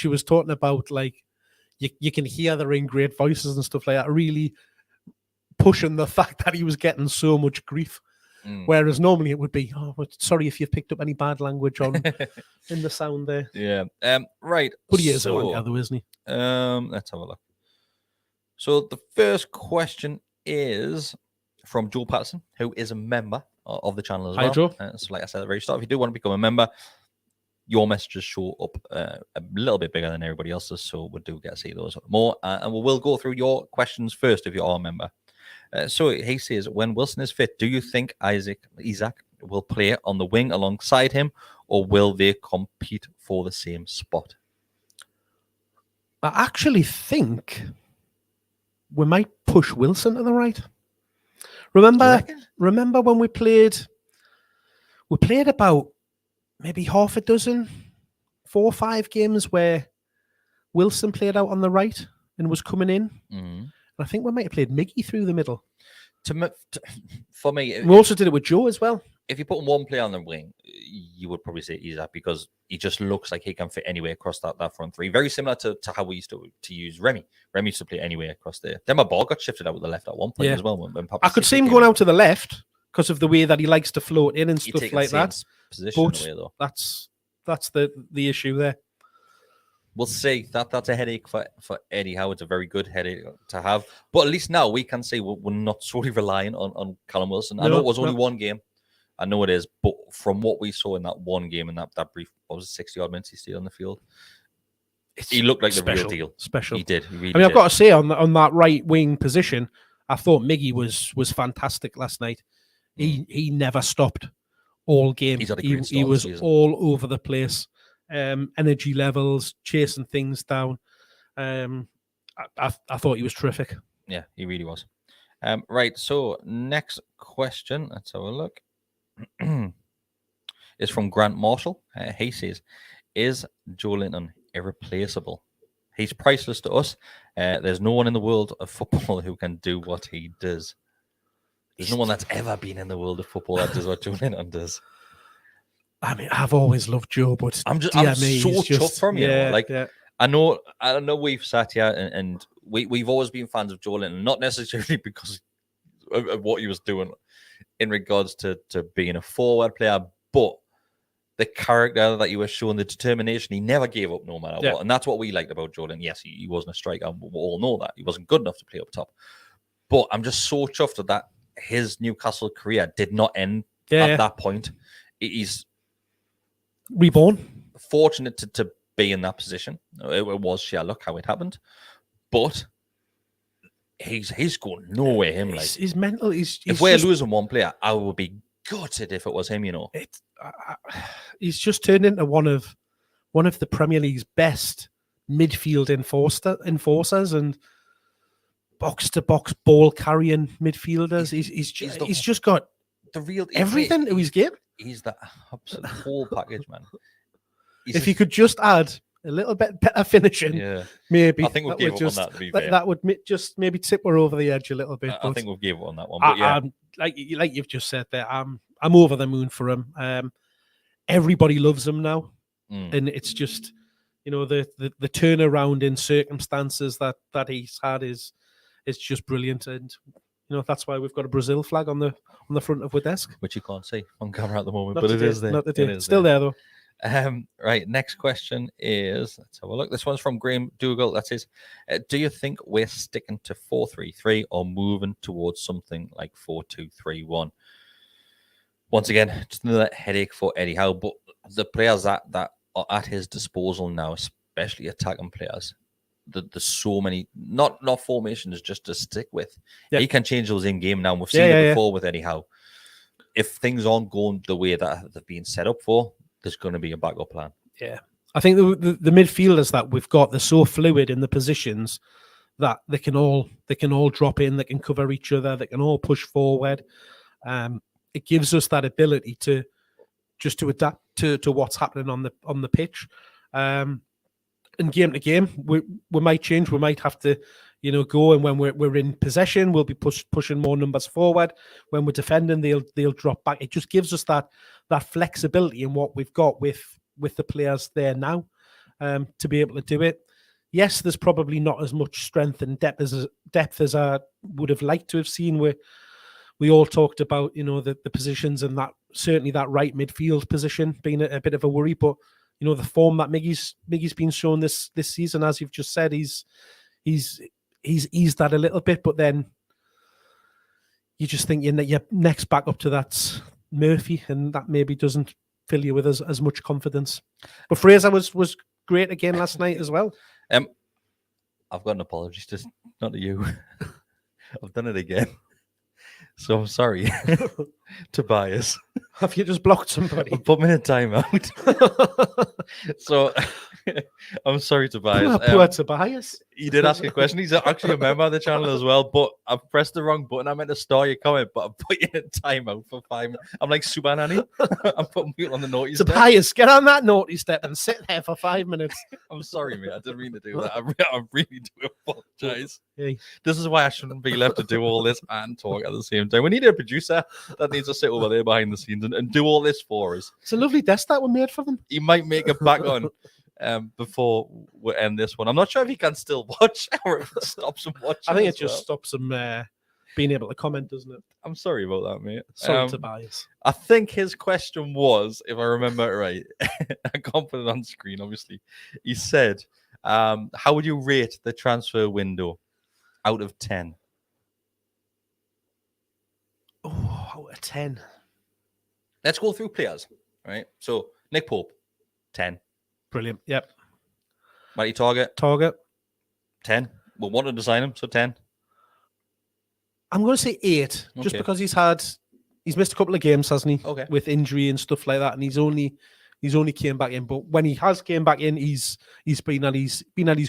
was talking about, like, you can hear their in great voices and stuff like that, really pushing the fact that he was getting so much grief. Whereas normally it would be, sorry if you've picked up any bad language on in the sound there. Yeah. Right. But he is a wanker though, isn't he? Let's have a look. So the first question is from Joe Patterson, who is a member of the channel as well. Hi, Joe. So like I said at the very start, if you do want to become a member, your messages show up a little bit bigger than everybody else's, so we do get to see those more. And we will go through your questions first if you are a member. So he says, when Wilson is fit, do you think Isak will play on the wing alongside him, or will they compete for the same spot? I actually think we might push Wilson to the right. Remember when we played about maybe half a dozen, 4 or 5 games where Wilson played out on the right and was coming in. I think we might have played Miggy through the middle. For me, we also did it with Joe as well. If you put one player on the wing, you would probably say Isak, because he just looks like he can fit anywhere across that front three. Very similar to how we used to use Remy. Remy used to play anywhere across there. Then my ball got shifted out with the left at one point as well. When I could see him going out to the left because of the way that he likes to float in and stuff like that. But away, though. That's the issue there. We'll see. That's a headache for Eddie Howe. It's a very good headache to have. But at least now we can say we're not solely relying on Callum Wilson. I know it was only one game. I know it is. But from what we saw in that one game and that brief, what was it, 60-odd minutes he stayed on the field, he looked like the real deal. Special. He did. He really I've did. got to say, on that right wing position, I thought Miggy was fantastic last night. He never stopped all game. He was all over the place. Energy levels, chasing things down. I thought he was terrific. Yeah, he really was. Right, so next question, let's have a look. Is from Grant Marshall. He says, is Joe Linton irreplaceable? He's priceless to us. There's no one in the world of football who can do what he does. There's no one that's ever been in the world of football that does what Joe Linton does. I mean, I've always loved Joe, but I'm so chuffed from you. I know we've sat here and we've always been fans of Joe Linton, not necessarily because of what he was doing in regards to being a forward player, but the character that he was showing, the determination. He never gave up no matter what. And that's what we liked about Joe Linton. Yes, he wasn't a striker. We all know that. He wasn't good enough to play up top. But I'm just so chuffed that his Newcastle career did not end Yeah, at that point. He's reborn. fortunate to be in that position. It was sheer luck how it happened, but he's going nowhere. He's mental. He's if we're losing one player, I would be gutted if it was him. He's just turned into one of the Premier League's best midfield enforcers and box to box ball carrying midfielders. He's just got the real everything to his game. He's the absolute whole package, man. If you could just add a little bit better finishing, maybe I think we'll give up on that. To be fair. That would just maybe tip her over the edge a little bit. I think we'll give up on that one. But like you've just said there, I'm over the moon for him. Everybody loves him now, and it's just the turnaround in circumstances that he's had is just brilliant, and that's why we've got a Brazil flag on the front of our desk, which you can't see on camera at the moment, but it is there. Not today. Still there though. Right, next question is, let's have a look. This one's from Graham Dougal. That says, do you think we're sticking to 4-3-3 or moving towards something like 4-2-3-1? Once again, just another headache for Eddie Howe, but the players that are at his disposal now, especially attacking players, there's so many, not formations just to stick with. Yeah. He can change those in game now. We've seen it before with Eddie Howe. If things aren't going the way that they've been set up for, there's going to be a backup plan. Yeah. I think the midfielders that we've got, they're so fluid in the positions that they can all drop in, they can cover each other, they can all push forward. It gives us that ability to adapt to what's happening on the pitch. And game to game, we might change. We might have to, go, and when we're in possession, we'll be pushing more numbers forward. When we're defending, they'll drop back. It just gives us that flexibility in what we've got with the players there now, to be able to do it. Yes, there's probably not as much strength and depth as I would have liked to have seen. We all talked about, the positions, and that certainly that right midfield position being a bit of a worry. But the form that Miggy's been shown this season, as you've just said, he's eased that a little bit. But then you just think your next back up to that's Murphy, and that maybe doesn't fill you with as much confidence. But Fraser was great again last night as well. I've got an apology, just not to you. I've done it again. So I'm sorry, Tobias. Have you just blocked somebody? Put me in a timeout. So I'm sorry, Tobias. Poor Tobias. He did ask a question. He's actually a member of the channel as well, but I pressed the wrong button. I meant to start your comment, but I put you in a timeout for 5 minutes. I'm like Super Nanny. I'm putting you on the naughty step. Tobias, get on that naughty step and sit there for 5 minutes. I'm sorry, mate. I didn't mean to do that. I really do apologize. Hey. This is why I shouldn't be left to do all this and talk at the same time. We need a producer that needs to sit over there behind the scenes and do all this for us. It's a lovely desk that we made for them. He might make it back on before we end this one. I'm not sure if he can still watch or if it stops him watching. I think it just stops him being able to comment, doesn't it? I'm sorry about that, mate. Sorry, Tobias. I think his question was, if I remember it right, I can't put it on screen, obviously. He said, how would you rate the transfer window out of 10? Oh, out of 10. Let's go through players, right? So, Nick Pope, 10. Brilliant. Yep. Matty Target. 10. We wanted to sign him, so 10. I'm going to say 8, just because he's missed a couple of games, hasn't he? Okay. With injury and stuff like that, and he's only came back in. But when he has came back in, he's been at his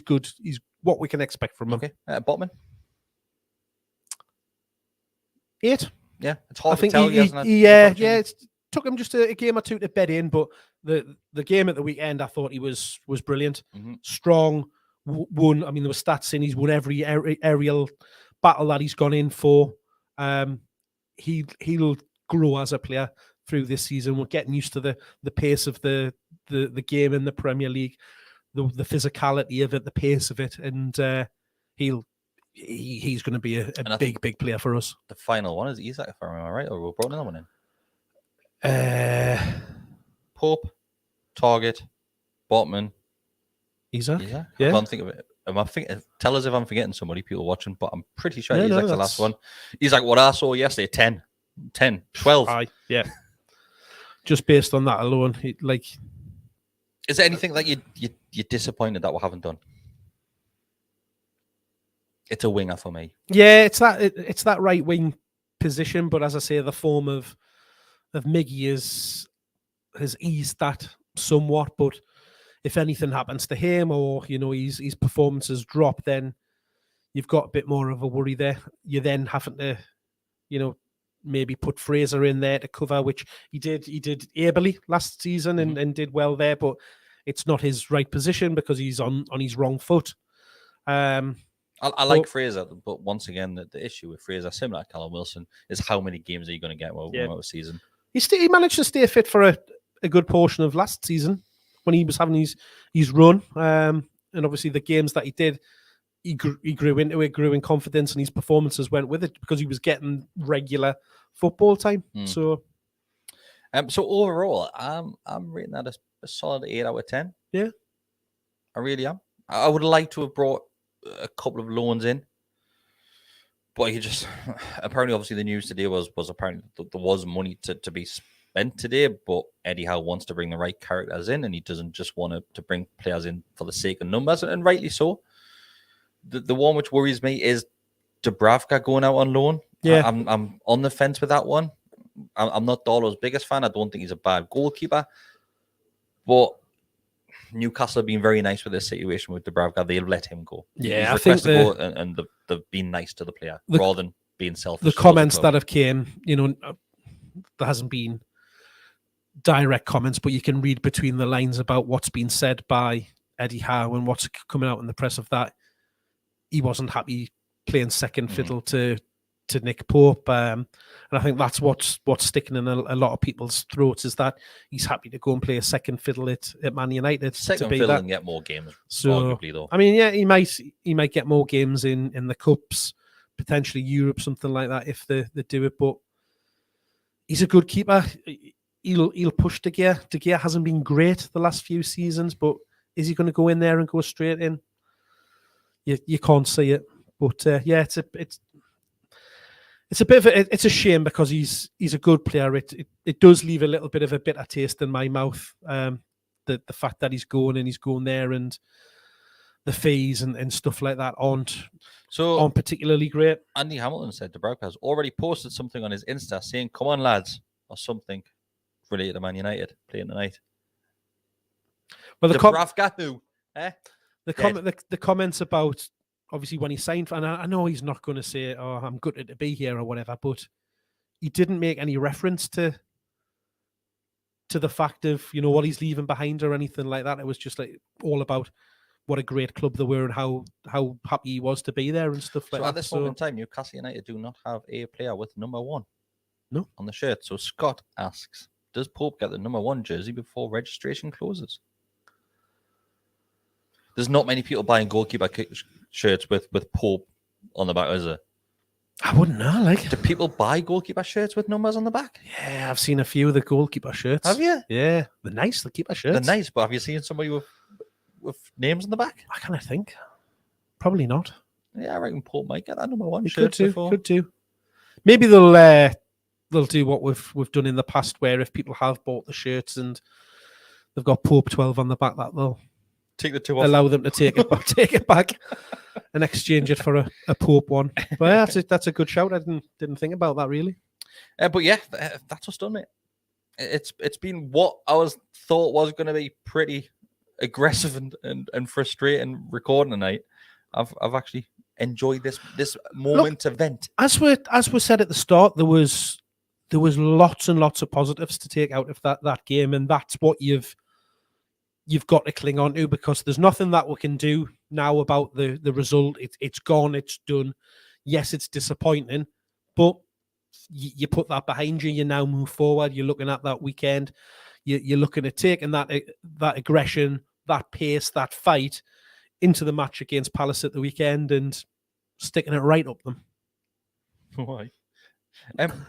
good. He's what we can expect from him. Okay. Botman. 8. Yeah, it's hard I think to tell. It took him just a game or two to bed in, but the game at the weekend, I thought he was brilliant, strong. Won. I mean, there were stats in. He's won every aerial battle that he's gone in for. He'll grow as a player through this season. We're getting used to the pace of the game in the Premier League, the physicality of it, the pace of it, and he's going to be a big player for us. The final one is Isak, if I remember right, or we brought another one in. Pope, Target, Botman, Isak. Isak? I Yeah. can't think of it. Tell us if I'm forgetting somebody, people watching, but I'm pretty sure No, Isak's the last one. Isak, what I saw yesterday, 10, 12. Aye, yeah. Just based on that alone, is there anything that you're disappointed that we haven't done? It's a winger for me. Yeah, it's that right wing position, but as I say, the form of Miggy has eased that somewhat. But if anything happens to him, or his performances drop, then you've got a bit more of a worry there. You're then having to, maybe put Fraser in there to cover, which he did ably last season and did well there, but it's not his right position because he's on his wrong foot. I like Fraser, but once again, the issue with Fraser, similar to Callum Wilson, is how many games are you going to get over a season? He managed to stay fit for a good portion of last season when he was having his run. And obviously the games that he did, he grew into it, grew in confidence, and his performances went with it because he was getting regular football time. So overall, I'm rating that a solid 8 out of 10. Yeah, I really am. I would like to have brought a couple of loans in, but he just apparently, obviously, the news today was apparently there was money to be spent today, but Eddie Howe wants to bring the right characters in, and he doesn't just want to bring players in for the sake of numbers, and rightly so. The one which worries me is Dubravka going out on loan. Yeah, I'm on the fence with that one. I'm not Darlow's biggest fan. I don't think he's a bad goalkeeper, but Newcastle have been very nice with this situation with Dubravka. They'll let him go. Yeah, I think go, and they've been nice to the player rather than being selfish. The comments that have came, there hasn't been direct comments, but you can read between the lines about what's been said by Eddie Howe and what's coming out in the press of that. He wasn't happy playing second fiddle to Nick Pope, and I think that's what's sticking in a lot of people's throats, is that he's happy to go and play a second fiddle at Man United. Second fiddle and get more games, so, arguably, though. I mean, yeah, he might get more games in the cups, potentially Europe, something like that, if they do it. But he's a good keeper. He'll push De Gea. De Gea hasn't been great the last few seasons, but is he going to go in there and go straight in? You can't see it, but yeah, it's a bit of it's a shame because he's a good player. It does leave a little bit of a bitter taste in my mouth. The fact that he's going there, and the fees and stuff like that aren't particularly great. Andy Hamilton said Dubravka has already posted something on his Insta saying, "Come on, lads," or something related to Man United playing tonight. Well, Dubravka who? The comments about, obviously, when he signed, and I know he's not going to say, "Oh, I'm gutted to be here" or whatever, but he didn't make any reference to the fact of what he's leaving behind or anything like that. It was just like all about what a great club they were and how happy he was to be there and stuff like that. At this moment in time, Newcastle United do not have a player with number 1 on the shirt. So Scott asks, does Pope get the number 1 jersey before registration closes? There's not many people buying goalkeeper shirts with Pope on the back, is there? I wouldn't know. Do people buy goalkeeper shirts with numbers on the back? Yeah, I've seen a few of the goalkeeper shirts. Have you? Yeah, they're nice. The keeper shirts. They're nice, but have you seen somebody with names on the back? I kind of think probably not. Yeah, I reckon Pope might get that number 1 shirt before. Could do. Maybe they'll do what we've done in the past, where if people have bought the shirts and they've got Pope 12 on the back, that they'll take the 2 off. Allow them to take it back and exchange it for a Pope one. But yeah, that's a good shout. I didn't think about that really. But yeah, that's what's done it. It's been what I thought was going to be pretty aggressive and frustrating recording tonight. I've actually enjoyed this moment event. As we said at the start, there was lots and lots of positives to take out of that game, and that's what you've got to cling on to, because there's nothing that we can do now about the result. It's gone, it's done. Yes, it's disappointing, but you put that behind you. You now move forward. You're looking at that weekend. You're looking at taking that aggression, that pace, that fight into the match against Palace at the weekend and sticking it right up them. Why?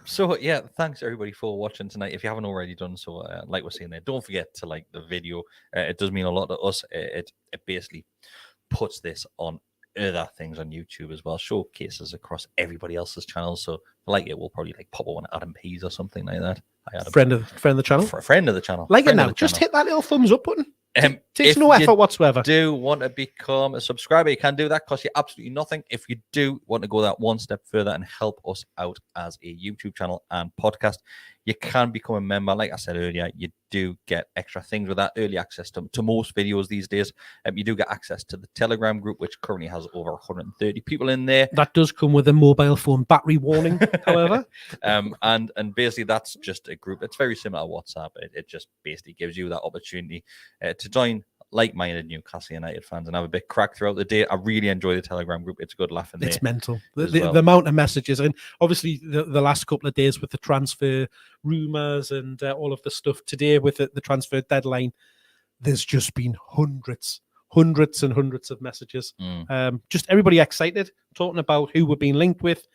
So yeah, thanks everybody for watching tonight. If you haven't already done so, like we're saying there, don't forget to like the video. It does mean a lot to us. It basically puts this on other things on YouTube as well, showcases across everybody else's channels. So if you like it, we'll probably like pop one Adam P's or something like that. Friend of the channel. Friend of the channel. Like friend it now. Just hit that little thumbs up button. Takes no effort whatsoever. If you do want to become a subscriber, you can do that. Costs you absolutely nothing. If you do want to go that one step further and help us out as a YouTube channel and podcast, you can become a member. Like I said earlier, you do get extra things with that, early access to most videos these days. You do get access to the Telegram group, which currently has over 130 people in there. That does come with a mobile phone battery warning, however. And basically that's just a group. It's very similar to WhatsApp. It just basically gives you that opportunity to join like-minded Newcastle United fans and have a bit crack throughout the day. I really enjoy the Telegram group. It's a good laugh in there. It's mental. The amount of messages, and obviously the last couple of days with the transfer rumours and all of the stuff today with the transfer deadline, there's just been hundreds and hundreds of messages. Just everybody excited, talking about who we're being linked with.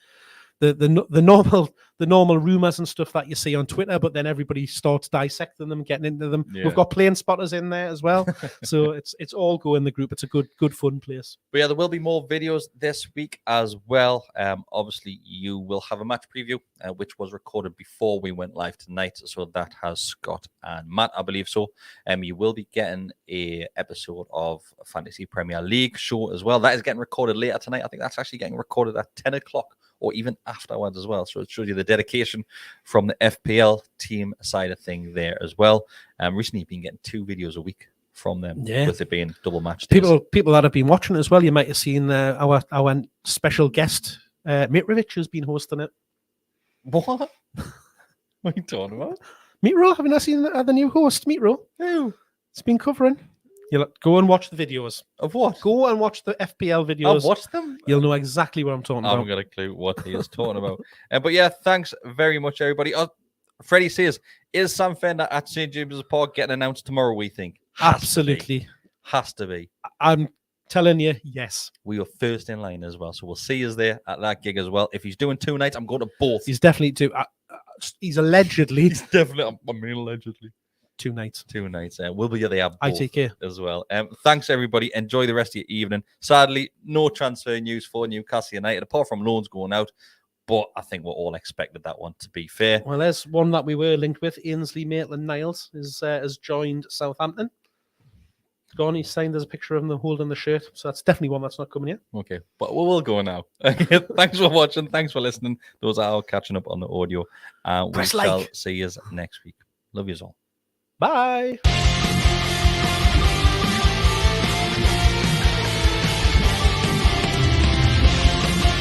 The normal rumors and stuff that you see on Twitter, but then everybody starts dissecting them, getting into them. Yeah. We've got plane spotters in there as well, so it's all go in the group. It's a good fun place. But yeah, there will be more videos this week as well. Obviously, you will have a match preview, which was recorded before we went live tonight. So that has Scott and Matt, I believe so. You will be getting a episode of Fantasy Premier League show as well. That is getting recorded later tonight. I think that's actually getting recorded at 10 o'clock. Or even afterwards as well. So it shows you the dedication from the FPL team side of thing there as well. Recently, you've been getting 2 videos a week from them, with it being double match days. People that have been watching as well, you might have seen our special guest, Mitrovic, has been hosting it. What? What are you talking about? Mitro, have you not seen the new host, Mitro? No. It's been covering. You'll go and watch the videos. Of what? Go and watch the FPL videos. I've watched them. You'll know exactly what I'm talking about. I haven't got a clue what he is talking about. But yeah, thanks very much, everybody. Freddie says, is Sam Fender at St. James's Park getting announced tomorrow, we think? Absolutely. Has to be. I'm telling you, yes. We are first in line as well. So we'll see us there at that gig as well. If he's doing 2 nights, I'm going to both. He's definitely two. He's allegedly. He's definitely, I mean, allegedly. 2 nights. 2 nights. We'll be there. I take care as well. Thanks, everybody. Enjoy the rest of your evening. Sadly, no transfer news for Newcastle United, apart from loans going out. But I think we're all expected that one, to be fair. Well, there's one that we were linked with. Ainsley Maitland-Niles has joined Southampton. Gone. He's signed. There's a picture of him holding the shirt. So that's definitely one that's not coming yet. Okay. But we'll go now. Thanks for watching. Thanks for listening. Those are all catching up on the audio. We shall see you next week. Love you all. Bye.